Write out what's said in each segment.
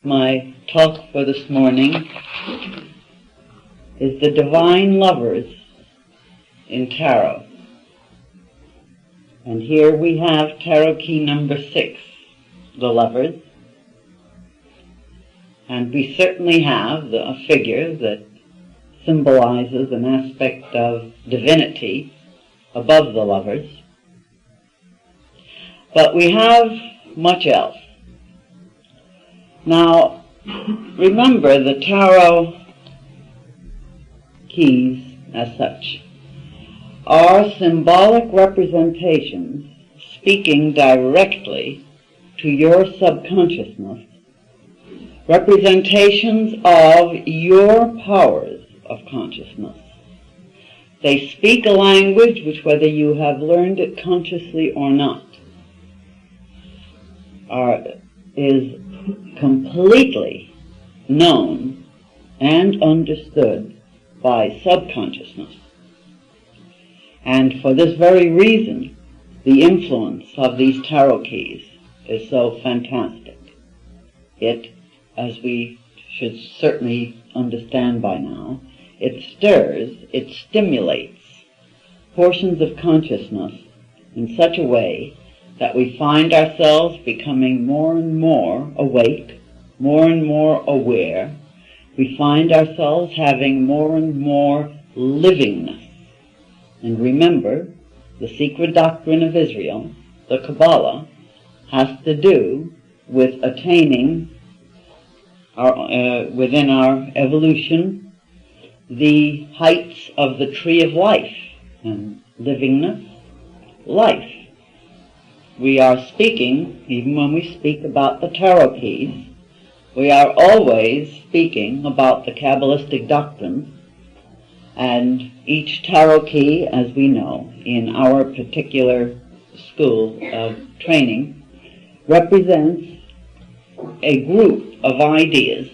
My talk for this morning is the Divine Lovers in Tarot. And here we have Tarot key number 6, the Lovers. And we certainly have a figure that symbolizes an aspect of divinity above the Lovers. But we have much else. Now, remember the tarot keys as such are symbolic representations speaking directly to your subconsciousness, representations of your powers of consciousness. They speak a language which, whether you have learned it consciously or not, is completely known and understood by subconsciousness. And for this very reason, the influence of these tarot keys is so fantastic. It, as we should certainly understand by now, it stirs, it stimulates portions of consciousness in such a way that we find ourselves becoming more and more awake, more and more aware. We find ourselves having more and more livingness. And remember, the secret doctrine of Israel, the Kabbalah, has to do with attaining within our evolution the heights of the tree of life, and livingness, life. We are speaking, even when we speak about the tarot keys, we are always speaking about the Kabbalistic doctrines, and each tarot key, as we know, in our particular school of training, represents a group of ideas,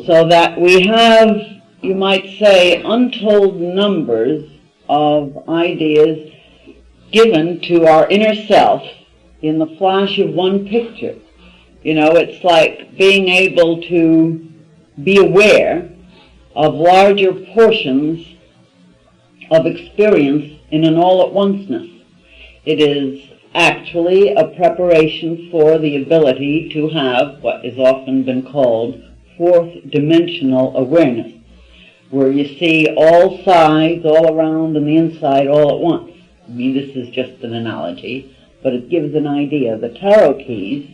so that we have, you might say, untold numbers of ideas given to our inner self in the flash of one picture. You know, it's like being able to be aware of larger portions of experience in an all-at-onceness. It is actually a preparation for the ability to have what has often been called fourth-dimensional awareness, where you see all sides, all around, and the inside all at once. I mean, this is just an analogy, but it gives an idea. The tarot keys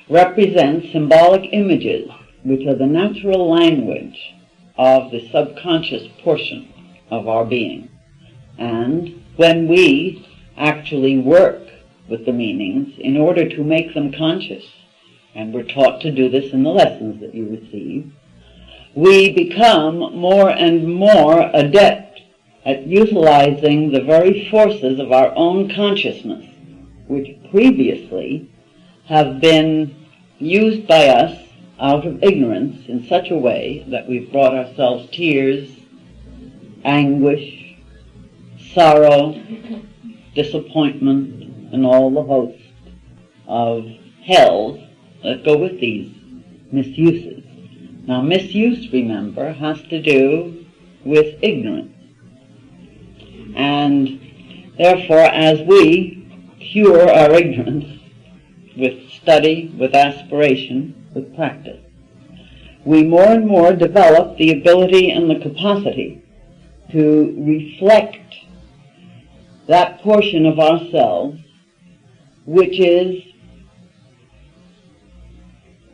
represent symbolic images, which are the natural language of the subconscious portion of our being. And when we actually work with the meanings in order to make them conscious, and we're taught to do this in the lessons that you receive, we become more and more adept at utilizing the very forces of our own consciousness, which previously have been used by us out of ignorance in such a way that we've brought ourselves tears, anguish, sorrow, disappointment, and all the host of hells that go with these misuses. Now, misuse, remember, has to do with ignorance. And therefore, as we cure our ignorance with study, with aspiration, with practice, we more and more develop the ability and the capacity to reflect that portion of ourselves which is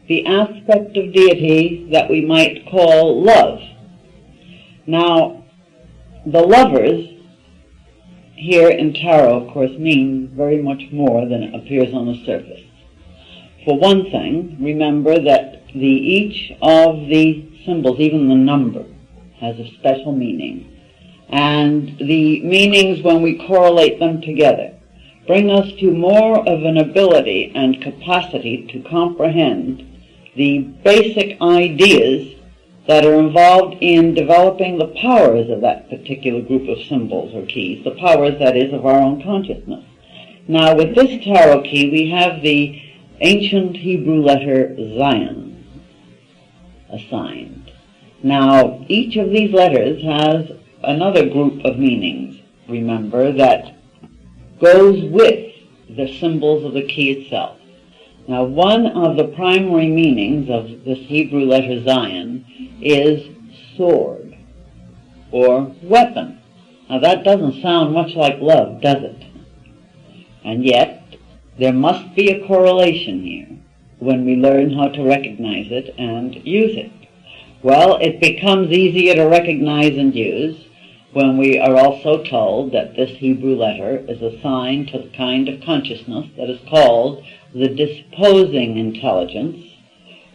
the aspect of deity that we might call love. Now, the lovers here in tarot, of course, mean very much more than it appears on the surface. For one thing, remember that each of the symbols, even the number, has a special meaning. And the meanings, when we correlate them together, bring us to more of an ability and capacity to comprehend the basic ideas that are involved in developing the powers of that particular group of symbols or keys, the powers, that is, of our own consciousness. Now, with this tarot key, we have the ancient Hebrew letter Zion assigned. Now, each of these letters has another group of meanings, remember, that goes with the symbols of the key itself. Now, one of the primary meanings of this Hebrew letter Zion is sword or weapon. Now, that doesn't sound much like love, does it? And yet, there must be a correlation here when we learn how to recognize it and use it. Well, it becomes easier to recognize and use when we are also told that this Hebrew letter is assigned to the kind of consciousness that is called the disposing intelligence,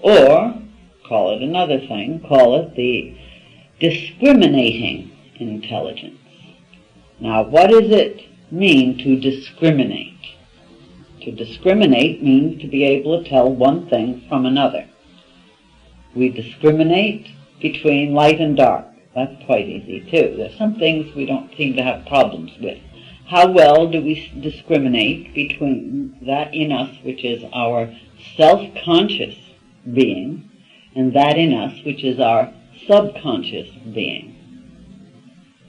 or, call it another thing, call it the discriminating intelligence. Now, what does it mean to discriminate? To discriminate means to be able to tell one thing from another. We discriminate between light and dark. That's quite easy, too. There's some things we don't seem to have problems with. How well do we discriminate between that in us, which is our self-conscious being, and that in us, which is our subconscious being?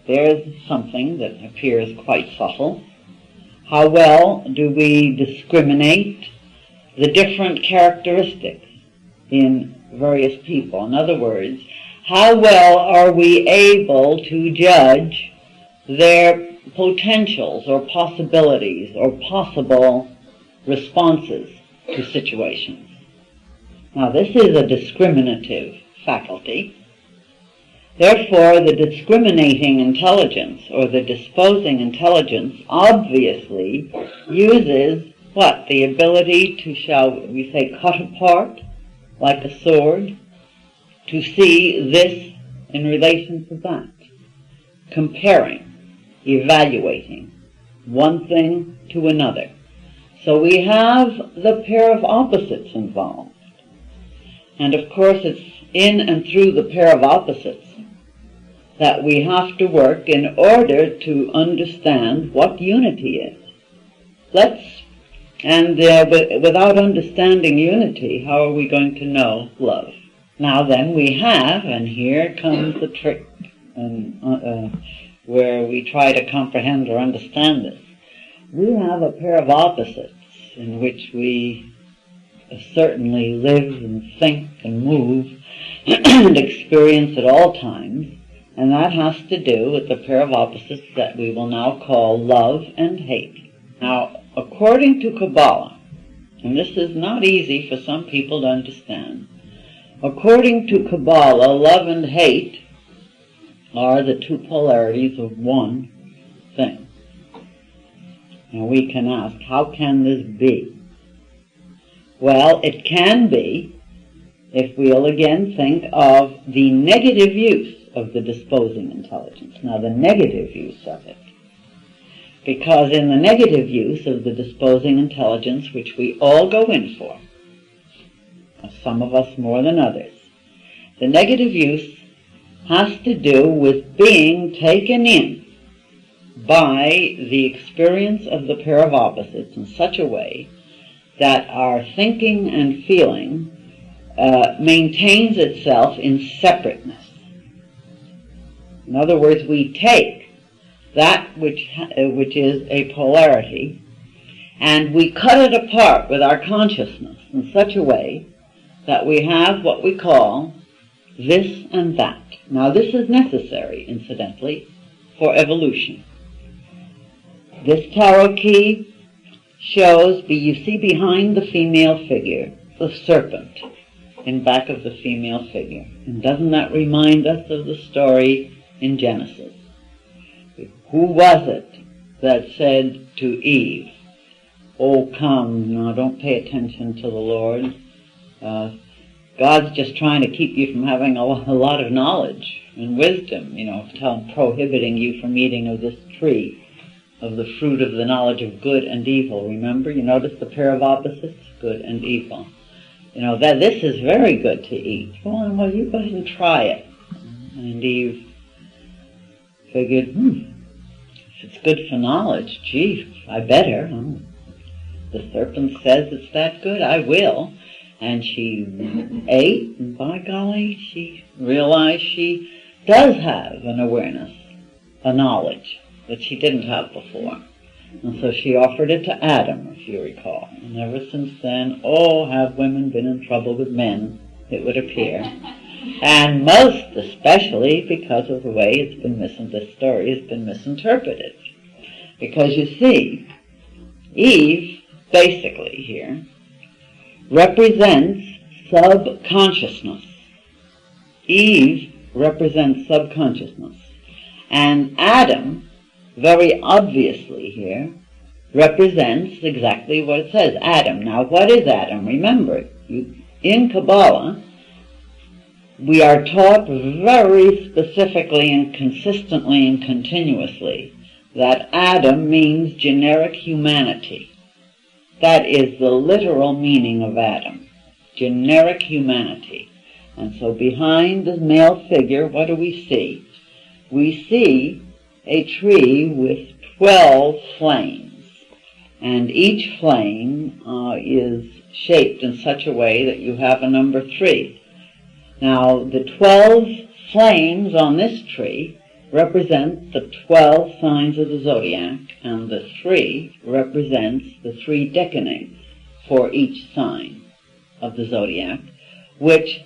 There's something that appears quite subtle. How well do we discriminate the different characteristics in various people? In other words, how well are we able to judge their potentials or possibilities or possible responses to situations? Now, this is a discriminative faculty. Therefore, the discriminating intelligence or the disposing intelligence obviously uses what? The ability to, shall we say, cut apart like a sword, to see this in relation to that, comparing, evaluating one thing to another. So we have the pair of opposites involved. And of course it's in and through the pair of opposites that we have to work in order to understand what unity is. Without understanding unity, how are we going to know love? Now then, we have, and here comes the trick, where we try to comprehend or understand this. We have a pair of opposites in which we certainly live and think and move and experience at all times, and that has to do with the pair of opposites that we will now call love and hate. Now, according to Kabbalah, and this is not easy for some people to understand, according to Kabbalah, love and hate are the two polarities of one thing. Now we can ask, how can this be? Well, it can be if we'll again think of the negative use of the disposing intelligence. Now, the negative use of it. Because in the negative use of the disposing intelligence, which we all go in for, some of us more than others, the negative use has to do with being taken in by the experience of the pair of opposites in such a way that our thinking and feeling maintains itself in separateness. In other words, we take that which is a polarity and we cut it apart with our consciousness in such a way that we have what we call this and that. Now, this is necessary, incidentally, for evolution. This tarot key shows, you see behind the female figure, the serpent in back of the female figure. And doesn't that remind us of the story in Genesis? Who was it that said to Eve, "Oh, come, no, don't pay attention to the Lord. God's just trying to keep you from having a lot of knowledge and wisdom, prohibiting you from eating of this tree, of the fruit of the knowledge of good and evil." Remember, you notice the pair of opposites, good and evil. That this is very good to eat. Well, you go ahead and try it. And Eve figured, if it's good for knowledge, gee, I better. the serpent says it's that good, I will. And she ate, and by golly, she realized she does have an awareness, a knowledge that she didn't have before. And so she offered it to Adam, if you recall. And ever since then, have women been in trouble with men, it would appear. And most especially because of the way this story has been misinterpreted. Because you see, Eve, basically here, represents subconsciousness. Eve represents subconsciousness. And Adam, very obviously here, represents exactly what it says, Adam. Now, what is Adam? Remember, in Kabbalah, we are taught very specifically and consistently and continuously that Adam means generic humanity. That is the literal meaning of Adam, generic humanity. And so behind the male figure, what do we see? We see a tree with 12 flames, and each flame is shaped in such a way that you have a number 3. Now, the 12 flames on this tree represent the 12 signs of the zodiac, and the 3 represents the 3 decanates for each sign of the zodiac, which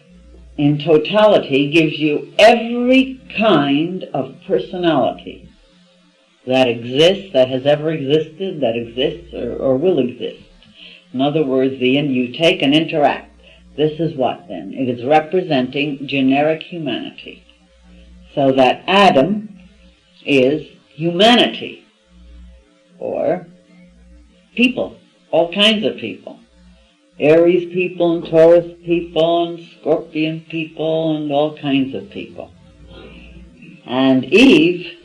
in totality gives you every kind of personality that exists, that has ever existed, that exists or will exist. In other words, you take and interact. This is what then? It is representing generic humanity. So that Adam is humanity, or people, all kinds of people. Aries people and Taurus people and Scorpion people and all kinds of people. And Eve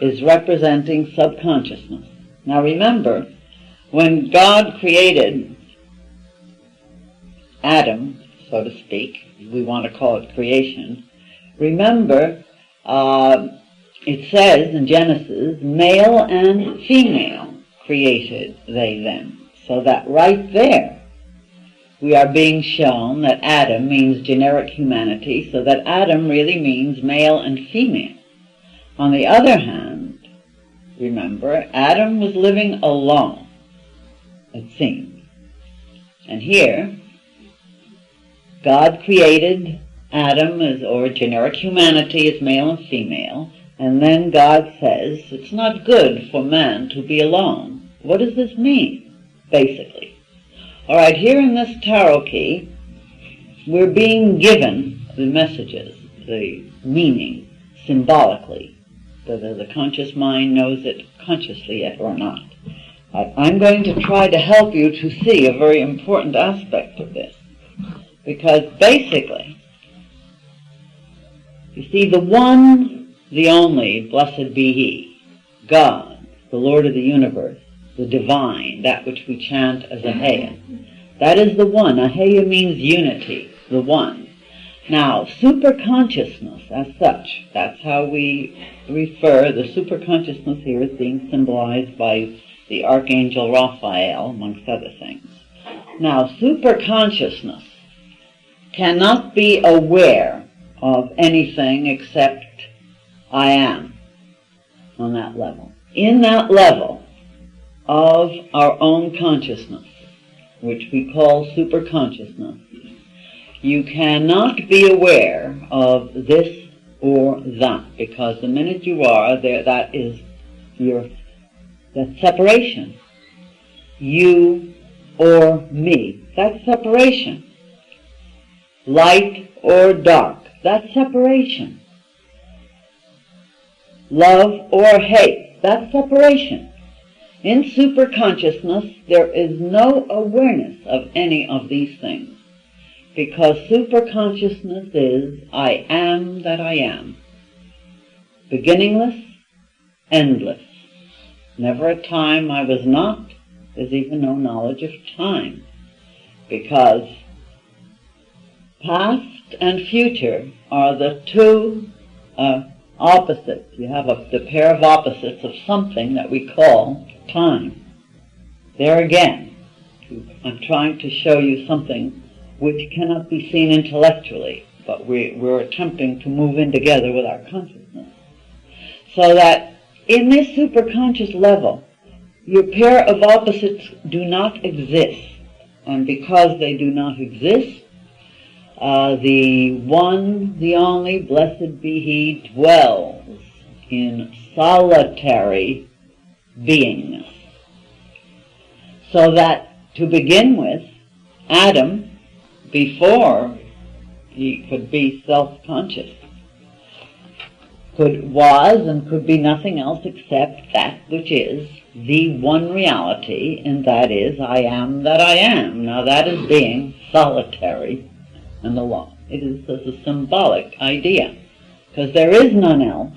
is representing subconsciousness. Now remember, when God created Adam, so to speak, we want to call it creation, remember, it says in Genesis, male and female created they them. So that right there, we are being shown that Adam means generic humanity, so that Adam really means male and female. On the other hand, remember, Adam was living alone, it seems. And here, God created Adam or generic humanity as male and female, and then God says, it's not good for man to be alone. What does this mean, basically? All right, here in this tarot key, we're being given the messages, the meaning, symbolically, whether the conscious mind knows it consciously yet or not. I'm going to try to help you to see a very important aspect of this, because basically, you see, the one, the only, blessed be He, God, the Lord of the universe, the divine, that which we chant as Ahaya. That is the one. Ahaya means unity, the one. Now, superconsciousness as such, that's how we refer, the superconsciousness here is being symbolized by the Archangel Raphael, amongst other things. Now, superconsciousness cannot be aware of anything except I am on that level. In that level of our own consciousness, which we call superconsciousness, you cannot be aware of this or that, because the minute you are there, that separation. You or me, that's separation. Light or dark, that's separation. Love or hate, that's separation. In superconsciousness, there is no awareness of any of these things, because superconsciousness is I am that I am. Beginningless, endless. Never a time I was not. There's even no knowledge of time, because past and future are the two opposites. You have the pair of opposites of something that we call time. There again, I'm trying to show you something which cannot be seen intellectually, but we're attempting to move in together with our consciousness. So that in this superconscious level, your pair of opposites do not exist. And because they do not exist, the one, the only, blessed be He, dwells in solitary beingness. So that, to begin with, Adam, before he could be self-conscious, was and could be nothing else except that which is the one reality, and that is, I am that I am. Now that is being solitary and alone. It is a symbolic idea, because there is none else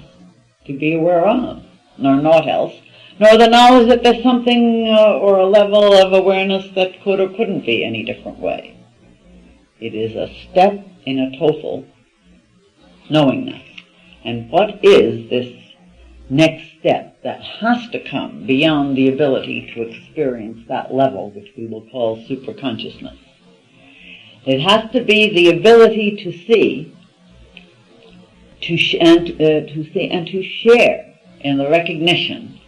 to be aware of, nor naught else, nor the knowledge that there's something or a level of awareness that could or couldn't be any different way. It is a step in a total knowingness. And what is this next step that has to come beyond the ability to experience that level, which we will call superconsciousness? It has to be the ability to see, to see and to share in the recognition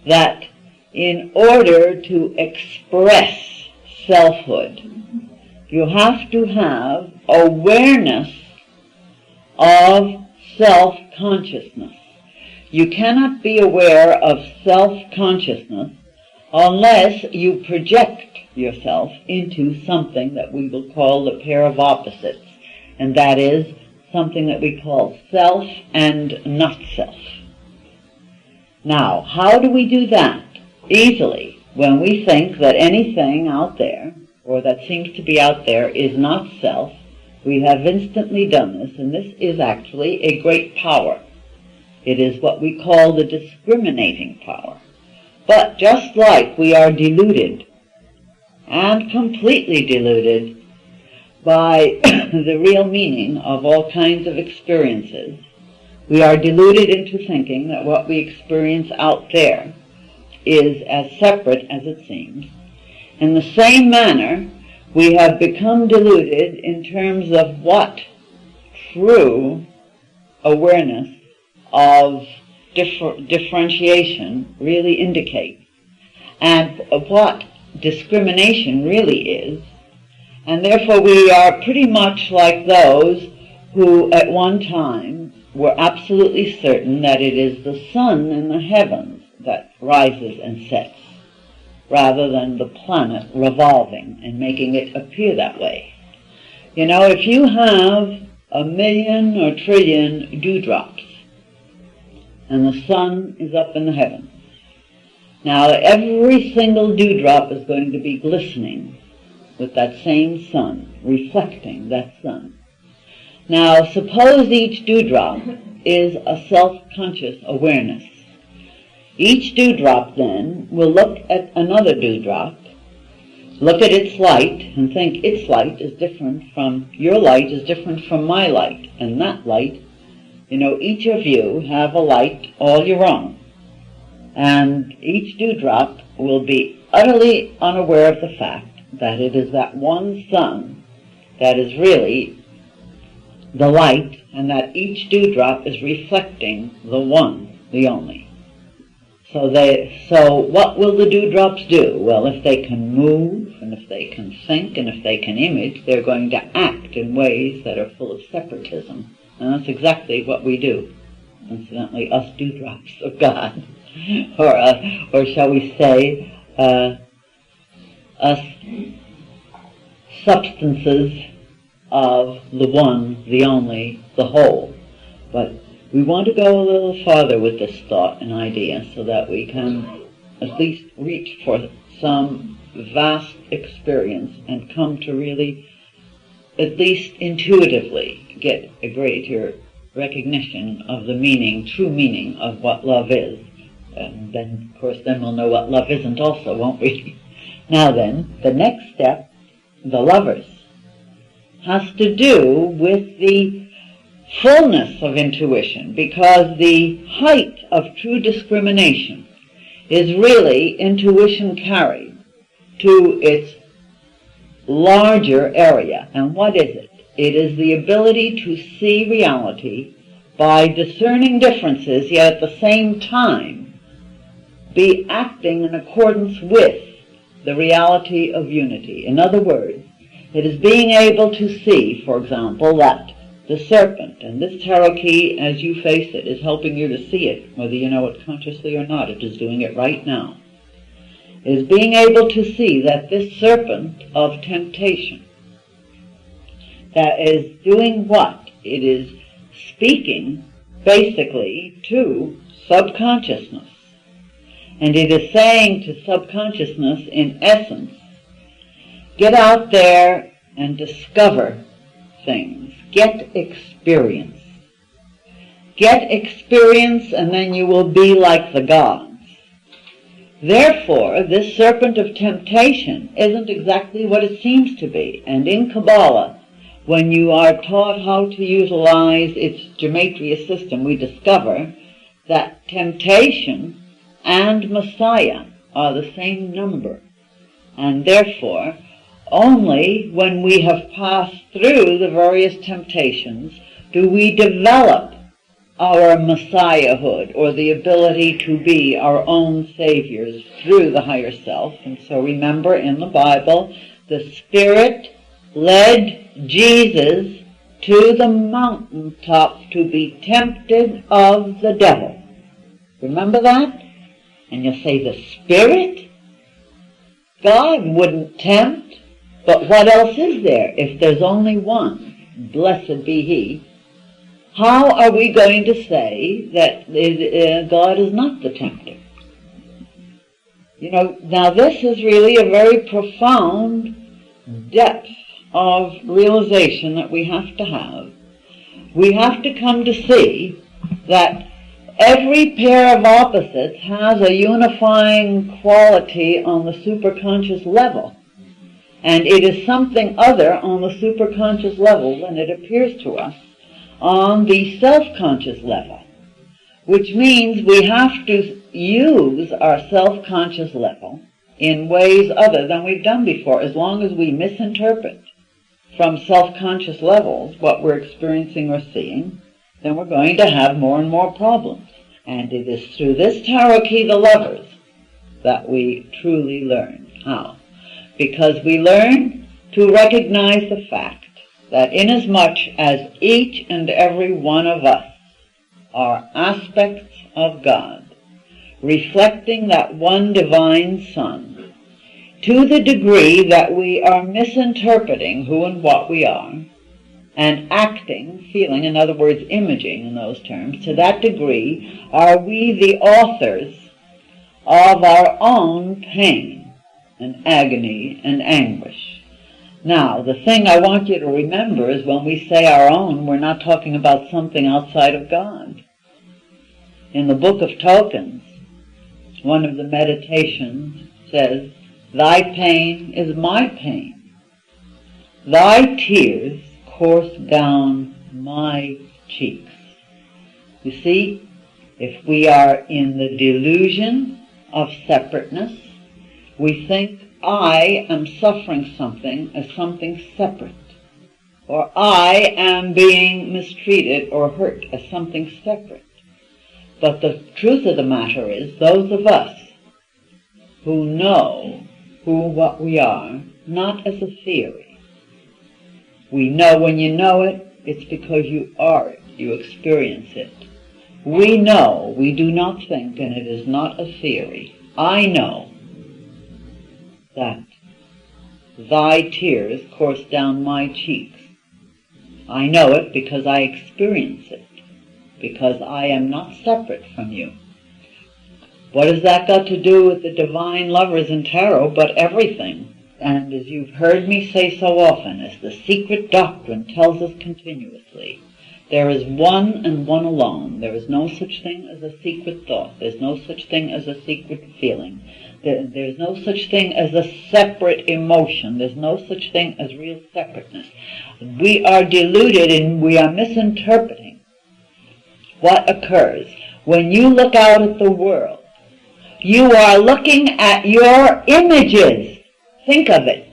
that in order to express selfhood, you have to have awareness of self-consciousness. You cannot be aware of self-consciousness unless you project yourself into something that we will call the pair of opposites, and that is something that we call self and not self. Now, how do we do that? Easily, when we think that anything out there, or that seems to be out there, is not self. We have instantly done this, and this is actually a great power. It is what we call the discriminating power. But just like we are deluded, and completely deluded, by the real meaning of all kinds of experiences, we are deluded into thinking that what we experience out there is as separate as it seems. In the same manner, we have become deluded in terms of what true awareness of differentiation really indicates, and what discrimination really is. And therefore we are pretty much like those who at one time were absolutely certain that it is the sun in the heavens that rises and sets, rather than the planet revolving and making it appear that way. You know, if you have 1,000,000 or 1,000,000,000,000 dewdrops, and the sun is up in the heavens, now every single dewdrop is going to be glistening with that same sun, reflecting that sun. Now, suppose each dewdrop is a self-conscious awareness. Each dewdrop, then, will look at another dewdrop, look at its light, and think its light is different from, your light is different from my light, and that light, you know, each of you have a light all your own. And each dewdrop will be utterly unaware of the fact that it is that one sun that is really the light, and that each dewdrop is reflecting the one, the only. So what will the dewdrops do? Well, if they can move, and if they can think, and if they can image, they're going to act in ways that are full of separatism. And that's exactly what we do. Incidentally, us dewdrops of God, or shall we say, us substances of the one, the only, the whole. But we want to go a little farther with this thought and idea so that we can at least reach for some vast experience and come to really, at least intuitively, get a greater recognition of the meaning, true meaning of what love is. And then, of course, then we'll know what love isn't also, won't we? Now then, the next step, the lovers, has to do with the fullness of intuition, because the height of true discrimination is really intuition carried to its larger area. And what is it? It is the ability to see reality by discerning differences, yet at the same time be acting in accordance with the reality of unity. In other words, it is being able to see, for example, that the serpent, and this tarot key, as you face it, is helping you to see it, whether you know it consciously or not. It is doing it right now. It is being able to see that this serpent of temptation, that is doing what? It is speaking, basically, to subconsciousness. And it is saying to subconsciousness, in essence, get out there and discover things. Get experience. Get experience, and then you will be like the gods. Therefore, this serpent of temptation isn't exactly what it seems to be. And in Kabbalah, when you are taught how to utilize its gematria system, we discover that temptation and Messiah are the same number. And therefore, only when we have passed through the various temptations do we develop our Messiahhood, or the ability to be our own saviors through the higher self. And so remember, in the Bible, the Spirit led Jesus to the mountaintop to be tempted of the devil. Remember that? And you'll say, the Spirit? God wouldn't tempt, but what else is there? If there's only one, blessed be He, how are we going to say that God is not the tempter? You know, now this is really a very profound depth of realization that we have to have. We have to come to see that every pair of opposites has a unifying quality on the superconscious level. And it is something other on the superconscious level than it appears to us on the self-conscious level, which means we have to use our self-conscious level in ways other than we've done before. As long as we misinterpret from self-conscious levels what we're experiencing or seeing, then we're going to have more and more problems. And it is through this tarot key, the Lovers, that we truly learn. How? Because we learn to recognize the fact that inasmuch as each and every one of us are aspects of God, reflecting that one divine Son, to the degree that we are misinterpreting who and what we are, and acting, feeling, in other words, imaging in those terms, to that degree are we the authors of our own pain and agony and anguish. Now, the thing I want you to remember is when we say our own, we're not talking about something outside of God. In the Book of Tokens, one of the meditations says, "Thy pain is my pain. Thy tears course down my cheeks." You see, if we are in the delusion of separateness, we think I am suffering something as something separate, or I am being mistreated or hurt as something separate. But the truth of the matter is, those of us who know what we are, not as a theory. We know when you know it, it's because you are it, you experience it. We know, we do not think, and it is not a theory. I know that thy tears course down my cheeks. I know it because I experience it, because I am not separate from you. What has that got to do with the divine lovers in tarot? But everything. And as you've heard me say so often, as the secret doctrine tells us continuously, there is one and one alone. There is no such thing as a secret thought. There's no such thing as a secret feeling. There's no such thing as a separate emotion. There's no such thing as real separateness. We are deluded and we are misinterpreting what occurs. When you look out at the world, you are looking at your images. Think of it.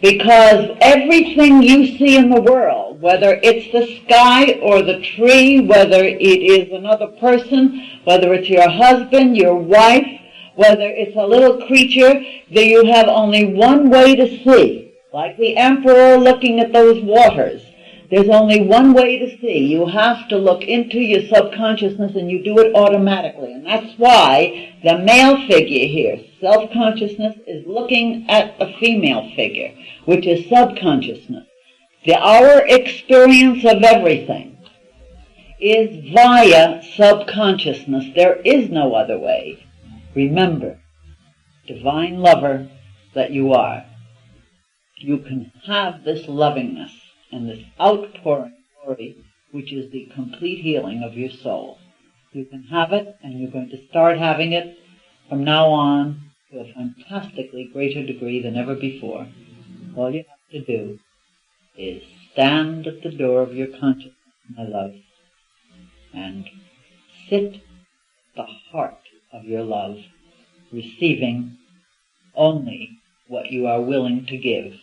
Because everything you see in the world, whether it's the sky or the tree, whether it is another person, whether it's your husband, your wife, whether it's a little creature, that you have only one way to see. Like the emperor looking at those waters. There's only one way to see. You have to look into your subconsciousness, and you do it automatically. And that's why the male figure here, self-consciousness, is looking at a female figure, which is subconsciousness. Our experience of everything is via subconsciousness. There is no other way. Remember, divine lover that you are, you can have this lovingness and this outpouring glory, which is the complete healing of your soul. You can have it, and you're going to start having it from now on to a fantastically greater degree than ever before. All you have to do is stand at the door of your consciousness, my love, and sit at the heart of your love, receiving only what you are willing to give.